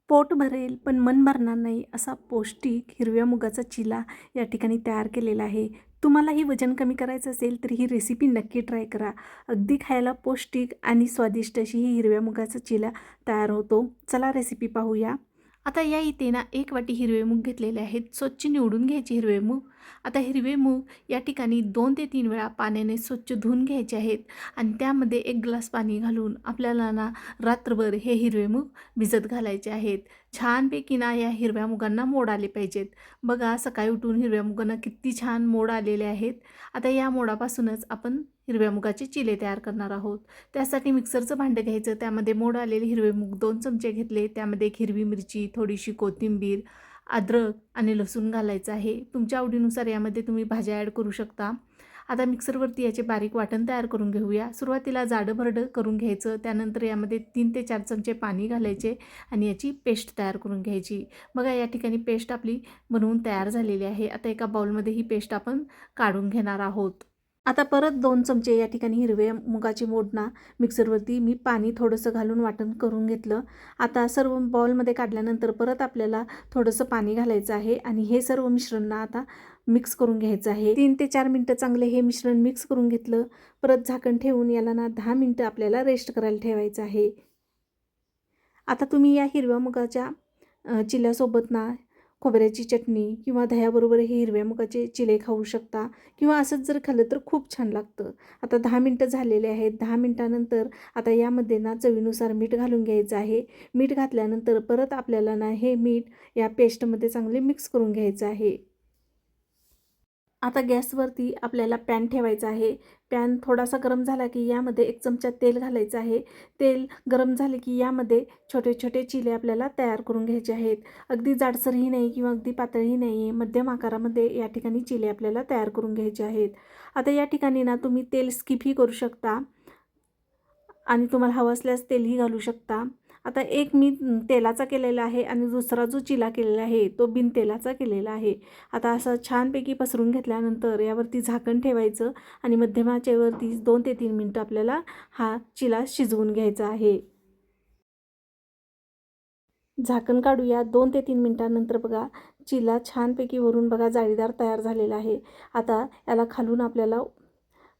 पोट भरेल पण मन भरणार नाही असा पौष्टिक हिरव्या मुगाचा चिला या ठिकाणी तयार केलेला आहे. तुम्हालाही वजन कमी करायचं असेल तर ही रेसिपी नक्की ट्राय करा. अगदी खायला पौष्टिक आणि स्वादिष्ट अशी ही हिरव्या मुगाचा चिला तयार होतो. चला रेसिपी पाहूया. आता या इथे ना 1 वाटी हिरवे मूग घेतलेले आहेत. स्वच्छ निवडून घ्यायचे हिरवे मूग. आता हिरवे मूग या ठिकाणी 2 ते 3 वेळा पाण्याने स्वच्छ धुवून घ्यायचे आहेत आणि त्यामध्ये 1 ग्लास पाणी घालून आपल्याला ना रात्रभर हे हिरवे मूग भिजत घालायचे आहेत. छानपैकी ना या हिरव्या मुगांना मोड आले पाहिजेत. बघा सकाळी उठून हिरव्या मुगांना किती छान मोड आलेले आहेत. आता या मोडापासूनच आपण हिरव्या मुगाचे चिले तयार करणार आहोत. त्यासाठी मिक्सरचं भांडं घ्यायचं. त्यामध्ये मोड आलेले हिरवे मूग 2 चमचे घेतले. त्यामध्ये एक हिरवी मिरची, थोडीशी कोथिंबीर, अद्रक आणि लसूण घालायचं आहे. तुमच्या आवडीनुसार यामध्ये तुम्ही भाज्या ॲड करू शकता. आता मिक्सरवरती याचे बारीक वाटण तयार करून घेऊया. सुरुवातीला जाडं-भरडं करून घ्यायचं. त्यानंतर यामध्ये 3 ते 4 चमचे पाणी घालायचे आणि याची पेस्ट तयार करून घ्यायची. बघा या ठिकाणी पेस्ट आपली बनवून तयार झालेली आहे. आता एका बाउलमध्ये ही पेस्ट आपण काढून घेणार आहोत. आता परत 2 चमचे या ठिकाणी हिरव्या मुगाची मोड ना मिक्सरवरती मी पाणी थोडंसं घालून वाटण करून घेतलं. आता सर्व बाउलमध्ये काढल्यानंतर परत आपल्याला थोडंसं पाणी घालायचं आहे आणि हे सर्व मिश्रण ना आता मिक्स करून घ्यायचं आहे. 3 ते 4 मिनटं चांगले हे मिश्रण मिक्स करून घेतलं. परत झाकण ठेवून याला ना 10 मिनटं आपल्याला रेस्ट करायला ठेवायचं आहे. आता तुम्ही या हिरव्या मुगाच्या चिल्यासोबत ना खोबऱ्याची चटणी किंवा दह्याबरोबर हे हिरव्या मुगाचे चिले खाऊ शकता किंवा असंच जर खाल्लं तर खूप छान लागतं. आता 10 मिनटं झालेले आहेत. 10 मिनटानंतर आता यामध्ये ना चवीनुसार मीठ घालून घ्यायचं आहे. मीठ घातल्यानंतर परत आपल्याला ना हे मीठ या पेस्टमध्ये चांगले मिक्स करून घ्यायचं आहे. आता गॅसवरती आपल्याला पॅन ठेवायचा आहे. पॅन थोडासा गरम झाला की यामध्ये 1 चमचा तेल घालायचं आहे. तेल गरम झाले की यामध्ये छोटे-छोटे चिले आपल्याला तयार करून घ्यायचे आहेत. अगदी जाडसरही नाही किंवा अगदी पातळही नाही आहे. मध्यम आकारामध्ये या ठिकाणी चिले आपल्याला तयार करून घ्यायचे आहेत. आता या ठिकाणी ना तुम्ही तेल स्किपही करू शकता आणि तुम्हाला हवं असल्यास तेलही घालू शकता. आता एक मी तेलाचा केलेला आहे आणि दुसरा जो चिला केलेला आहे तो बिन तेलाचा केलेला आहे. आता असं छानपैकी पसरून घेतल्यानंतर यावरती झाकण ठेवायचं आणि मध्यम आचेवरती 2 ते 3 मिनटं आपल्याला हा चिला शिजवून घ्यायचा आहे. झाकण काढूया. 2 ते 3 मिनिटांनंतर बघा चिला छानपैकी वरून बघा जाळीदार तयार झालेला आहे. आता याला खालून आपल्याला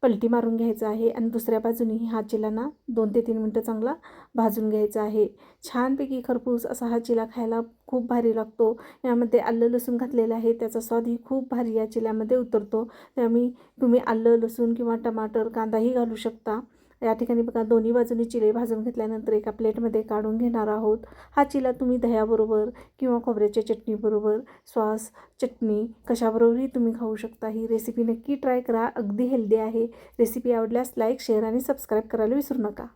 पलटी मारून घ्यायचं आहे आणि दुसऱ्या बाजूनेही हा चिला ना 2 ते 3 मिनटं चांगला भाजून घ्यायचा आहे. छानपैकी खरपूस असा हा चिला खायला खूप भारी लागतो. यामध्ये आलं लसूण घातलेलं आहे. त्याचा स्वादही खूप भारी या चिल्यामध्ये उतरतो. त्यामुळे तुम्ही आलं, लसूण किंवा टमाटर, कांदाही घालू शकता. या ठिकाणी बघा दोन्ही बाजूनी चिले भाजून घेतल्यानंतर एका प्लेटमध्ये काढून घेणार आहोत. हा चिला तुम्ही दह्याबरोबर किंवा खोबऱ्याच्या चटणीबरोबर, सॉस, चटणी कशाबरोबरही तुम्ही खाऊ शकता. ही रेसिपी नक्की ट्राय करा. अगदी हेल्दी आहे. रेसिपी आवडल्यास लाईक, शेअर आणि सबस्क्राईब करायला विसरू नका.